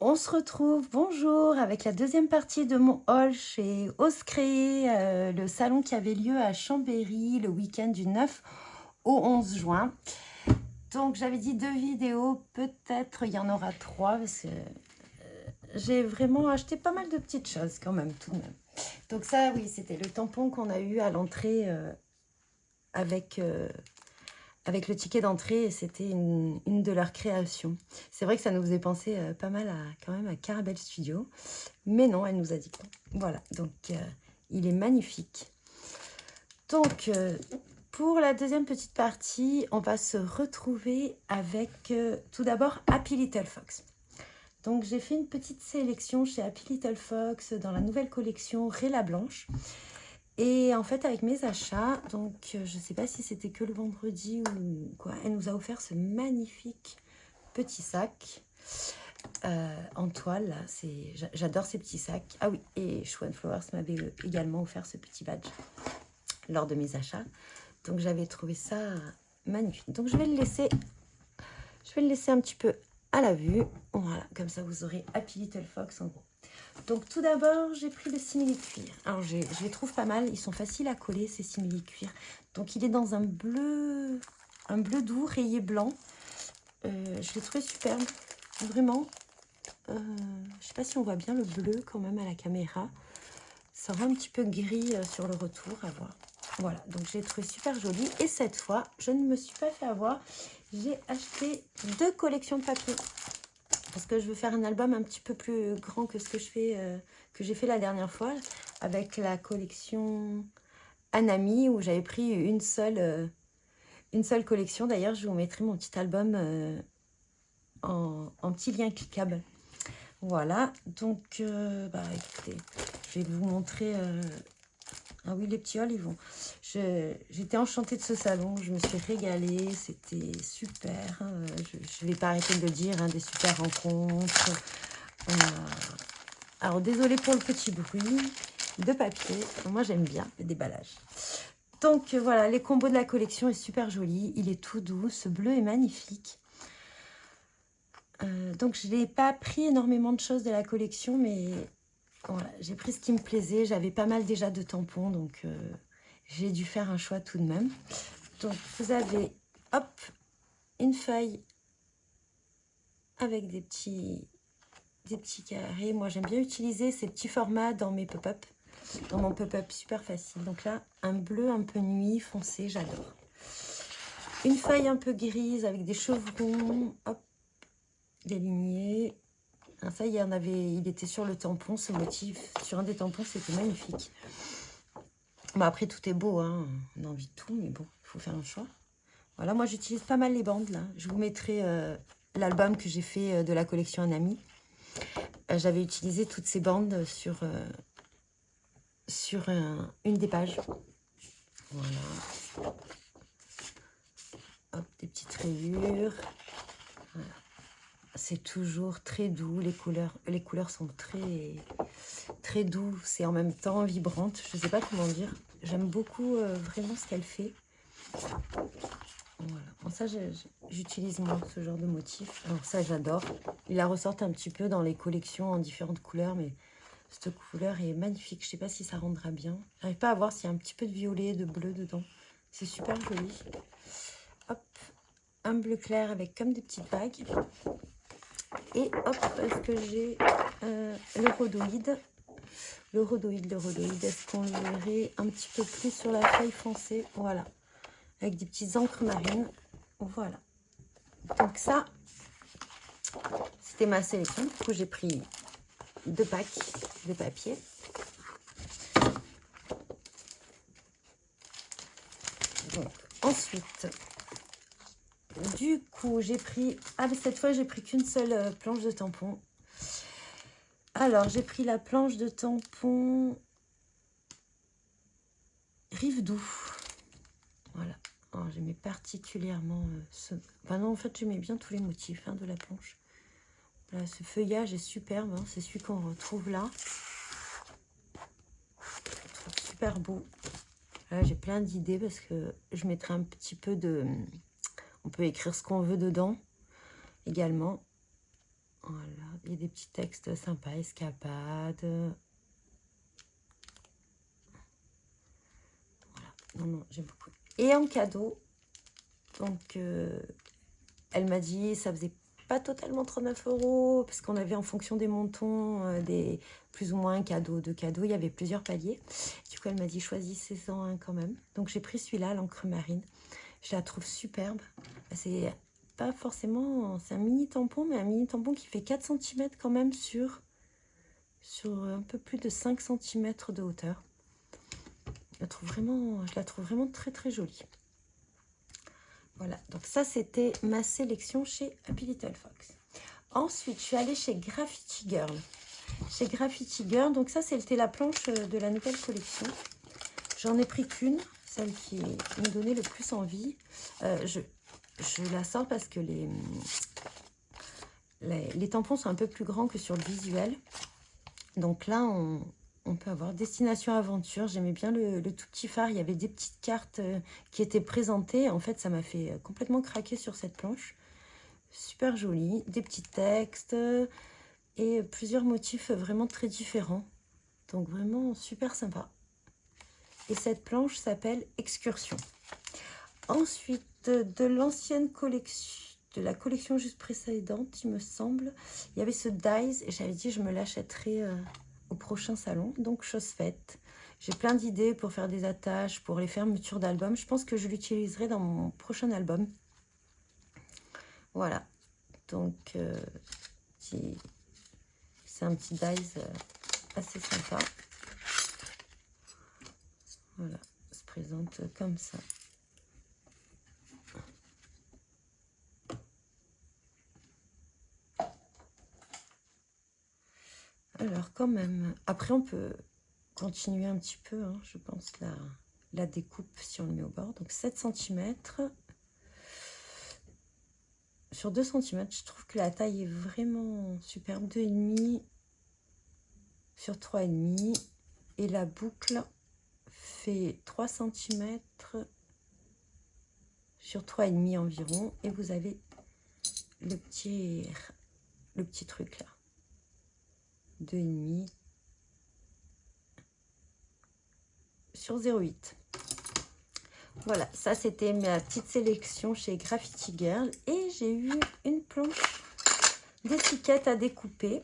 On se retrouve, bonjour, avec la deuxième partie de mon haul chez Ose Créer, le salon qui avait lieu à Chambéry le week-end du 9 au 11 juin. Donc j'avais dit 2 vidéos, peut-être il y en aura 3 parce que j'ai vraiment acheté pas mal de petites choses quand même, tout de même. Donc ça, oui, c'était le tampon qu'on a eu à l'entrée avec le ticket d'entrée, et c'était une de leurs créations. C'est vrai que ça nous faisait penser pas mal quand même à Carabelle Studio, mais non, elle nous a dit que non. Voilà, donc il est magnifique. Donc, pour la deuxième petite partie, on va se retrouver avec tout d'abord Happy Little Fox. Donc, j'ai fait une petite sélection chez Happy Little Fox dans la nouvelle collection Réla Blanche. Et en fait, avec mes achats, donc je ne sais pas si c'était que le vendredi ou quoi, elle nous a offert ce magnifique petit sac en toile. Là, j'adore ces petits sacs. Ah oui, et Show Flowers m'avait également offert ce petit badge lors de mes achats. Donc j'avais trouvé ça magnifique. Donc je vais le laisser un petit peu à la vue. Voilà, comme ça vous aurez Happy Little Fox en gros. Donc tout d'abord, j'ai pris le simili-cuir. Alors je les trouve pas mal, ils sont faciles à coller ces simili-cuir. Donc il est dans un bleu doux rayé blanc. Je l'ai trouvé superbe, vraiment. Je sais pas si on voit bien le bleu quand même à la caméra. Ça rend un petit peu gris sur le retour, à voir. Voilà, donc je l'ai trouvé super joli. Et cette fois, je ne me suis pas fait avoir. J'ai acheté 2 collections de papier. Parce que je veux faire un album un petit peu plus grand que ce que j'ai fait la dernière fois, avec la collection Anami, où j'avais pris une seule collection. D'ailleurs, je vous mettrai mon petit album en petit lien cliquable. Voilà, donc, écoutez, je vais vous montrer... Ah oui, les petits hauls, ils vont. J'étais enchantée de ce salon, je me suis régalée, c'était super. Je ne vais pas arrêter de le dire, des super rencontres. Alors, désolée pour le petit bruit de papier. Moi, j'aime bien le déballage. Donc, voilà, les combos de la collection est super joli. Il est tout doux, ce bleu est magnifique. Donc, je n'ai pas pris énormément de choses de la collection, mais... Voilà, j'ai pris ce qui me plaisait. J'avais pas mal déjà de tampons, donc j'ai dû faire un choix tout de même. Donc, vous avez, hop, une feuille avec des petits carrés. Moi, j'aime bien utiliser ces petits formats dans mes pop-up, dans mon pop-up super facile. Donc là, un bleu un peu nuit, foncé, j'adore. Une feuille un peu grise avec des chevrons, hop, des lignées. Ça, il était sur le tampon, ce motif. Sur un des tampons, c'était magnifique. Bah après, tout est beau, hein. On a envie de tout, mais bon, il faut faire un choix. Voilà, moi, j'utilise pas mal les bandes, là. Je vous mettrai l'album que j'ai fait de la collection Anami. J'avais utilisé toutes ces bandes sur une des pages. Voilà. Hop, des petites rayures. Voilà. C'est toujours très doux, les couleurs sont très douces et en même temps vibrantes. Je ne sais pas comment dire. J'aime beaucoup vraiment ce qu'elle fait. Voilà. Bon, ça, j'utilise moins ce genre de motif. Alors ça, j'adore. Il la ressortent un petit peu dans les collections en différentes couleurs, mais cette couleur est magnifique. Je ne sais pas si ça rendra bien. J'arrive pas à voir s'il y a un petit peu de violet, de bleu dedans. C'est super joli. Hop, un bleu clair avec comme des petites bagues. Et hop, est-ce que j'ai le rhodoïde. Le rhodoïde, est-ce qu'on le verrait un petit peu plus sur la feuille foncée? Voilà, avec des petites encres marines. Voilà. Donc ça, c'était ma sélection. Du coup, j'ai pris 2 packs de papier. Donc, ensuite, du coup, j'ai pris... Ah, mais cette fois, j'ai pris qu'une seule planche de tampon. Alors, j'ai pris la planche de tampon Rive Doux. Voilà. Oh, j'aimais particulièrement ce... Enfin non, en fait, j'aimais bien tous les motifs de la planche. Voilà, ce feuillage est superbe. C'est celui qu'on retrouve là. Je trouve super beau. Là, j'ai plein d'idées parce que je mettrai un petit peu de... On peut écrire ce qu'on veut dedans également. Voilà, il y a des petits textes sympas, escapade. Voilà, non, non, j'aime beaucoup. Et en cadeau, donc, elle m'a dit, ça faisait pas totalement 39 €, parce qu'on avait en fonction des montants, des plus ou moins un cadeau, deux cadeaux, il y avait plusieurs paliers. Du coup, elle m'a dit, choisissez-en un quand même. Donc, j'ai pris celui-là, l'encre marine. Je la trouve superbe. C'est pas forcément, c'est un mini tampon, mais un mini tampon qui fait 4 cm quand même sur un peu plus de 5 cm de hauteur. Je la trouve vraiment très très jolie. Voilà, donc ça c'était ma sélection chez Happy Little Fox. Ensuite, je suis allée chez Graffiti Girl. Chez Graffiti Girl, donc ça c'était la planche de la nouvelle collection. J'en ai pris qu'une, celle qui me donnait le plus envie. Je la sors parce que les tampons sont un peu plus grands que sur le visuel. Donc là, on peut avoir Destination Aventure. J'aimais bien le tout petit phare. Il y avait des petites cartes qui étaient présentées. En fait, ça m'a fait complètement craquer sur cette planche. Super jolie. Des petits textes et plusieurs motifs vraiment très différents. Donc vraiment super sympa. Et cette planche s'appelle Excursion. Ensuite, de l'ancienne collection, de la collection juste précédente, il me semble, il y avait ce Dies et j'avais dit je me l'achèterai au prochain salon. Donc, chose faite. J'ai plein d'idées pour faire des attaches, pour les fermetures d'albums. Je pense que je l'utiliserai dans mon prochain album. Voilà. Donc, c'est un petit Dies assez sympa. Voilà. Ça se présente comme ça. Alors, quand même, après, on peut continuer un petit peu, hein, je pense, la découpe si on le met au bord. Donc, 7 cm. Sur 2 cm, je trouve que la taille est vraiment superbe. 2,5 sur 3,5. Et la boucle fait 3 cm sur 3,5 environ. Et vous avez le petit truc là. 2,5 sur 0,8. Voilà, ça c'était ma petite sélection chez Graffiti Girl. Et j'ai eu une planche d'étiquettes à découper.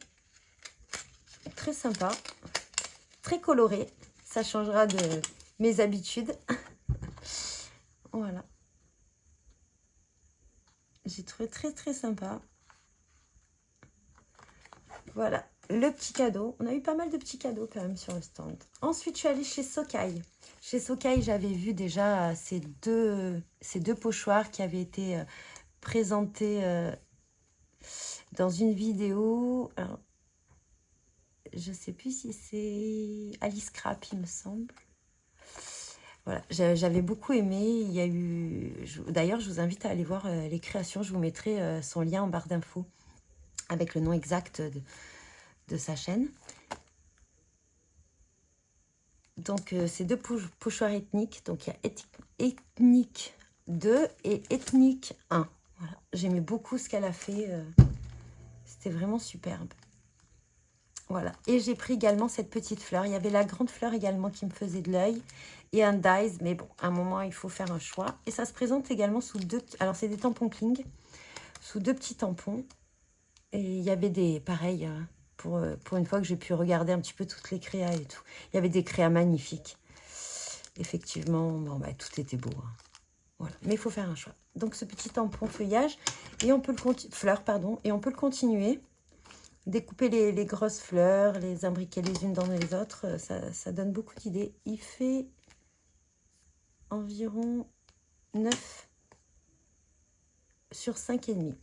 Très sympa, très colorée. Ça changera de mes habitudes. Voilà. J'ai trouvé très très sympa. Voilà, le petit cadeau. On a eu pas mal de petits cadeaux quand même sur le stand. Ensuite, je suis allée chez Socai. Chez Socai, j'avais vu déjà ces deux pochoirs qui avaient été présentés dans une vidéo. Alors, je ne sais plus si c'est Alice Scrap, il me semble. Voilà, j'avais beaucoup aimé. Il y a eu... D'ailleurs, je vous invite à aller voir les créations. Je vous mettrai son lien en barre d'infos avec le nom exact de sa chaîne. Donc, c'est deux pochoirs ethniques. Donc, il y a ethnique 2 et ethnique 1. Voilà. J'aimais beaucoup ce qu'elle a fait. C'était vraiment superbe. Voilà. Et j'ai pris également cette petite fleur. Il y avait la grande fleur également qui me faisait de l'œil. Et un Dies. Mais bon, à un moment, il faut faire un choix. Et ça se présente également sous deux... Alors, c'est des tampons Kling. Sous deux petits tampons. Et il y avait des... Pareil, pour une fois que j'ai pu regarder un petit peu toutes les créas et tout. Il y avait des créas magnifiques. Effectivement, bon, bah, tout était beau. Hein. Voilà. Mais il faut faire un choix. Donc, ce petit tampon feuillage. Et on peut le fleur, pardon. Et on peut le continuer. Découper les grosses fleurs, les imbriquer les unes dans les autres. Ça donne beaucoup d'idées. Il fait environ 9 sur 5,5.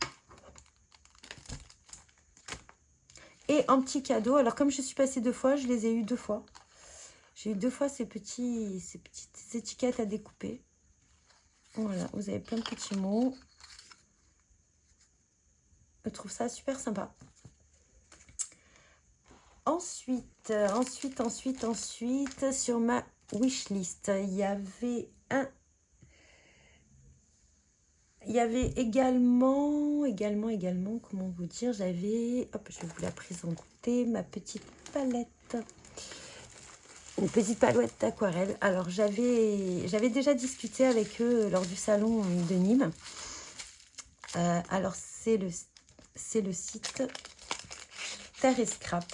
Et en petit cadeau, alors comme je suis passée 2 fois, je les ai eu 2 fois. J'ai eu 2 fois ces petites étiquettes à découper. Voilà, vous avez plein de petits mots. Je trouve ça super sympa. Ensuite, sur ma wishlist, il y avait y avait également, comment vous dire, j'avais, hop, je vais vous la présenter, ma petite palette. Une petite palette d'aquarelle. Alors, j'avais déjà discuté avec eux lors du salon de Nîmes. Alors, c'est le site Terre et Scrap.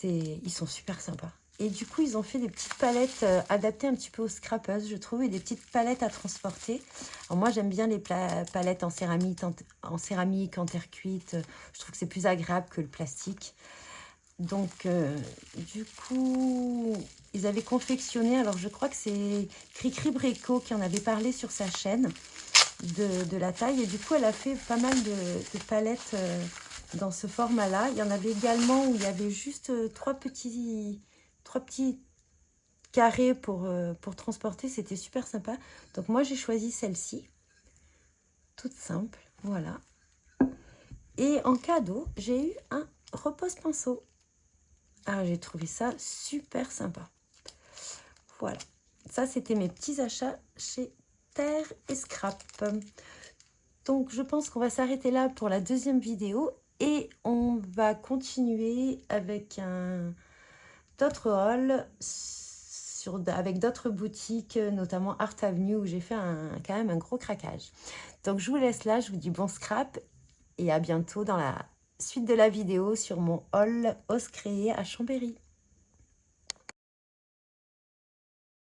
Ils sont super sympas. Et du coup, ils ont fait des petites palettes adaptées un petit peu aux scrappeuses, je trouve, et des petites palettes à transporter. Alors moi, j'aime bien les palettes en céramique, en terre cuite. Je trouve que c'est plus agréable que le plastique. Donc, du coup, ils avaient confectionné, alors je crois que c'est Cricri Bréco qui en avait parlé sur sa chaîne de la taille. Et du coup, elle a fait pas mal de palettes dans ce format-là. Il y en avait également où il y avait juste trois petits carrés pour transporter. C'était super sympa. Donc, moi, j'ai choisi celle-ci. Toute simple, voilà. Et en cadeau, j'ai eu un repose-pinceau. Ah, j'ai trouvé ça super sympa. Voilà. Ça, c'était mes petits achats chez Terre et Scrap. Donc, je pense qu'on va s'arrêter là pour la deuxième vidéo. Et on va continuer avec d'autres hauls avec d'autres boutiques, notamment Art Avenue, où j'ai fait quand même un gros craquage. Donc, je vous laisse là. Je vous dis bon scrap. Et à bientôt dans la suite de la vidéo sur mon haul Oscré à Chambéry.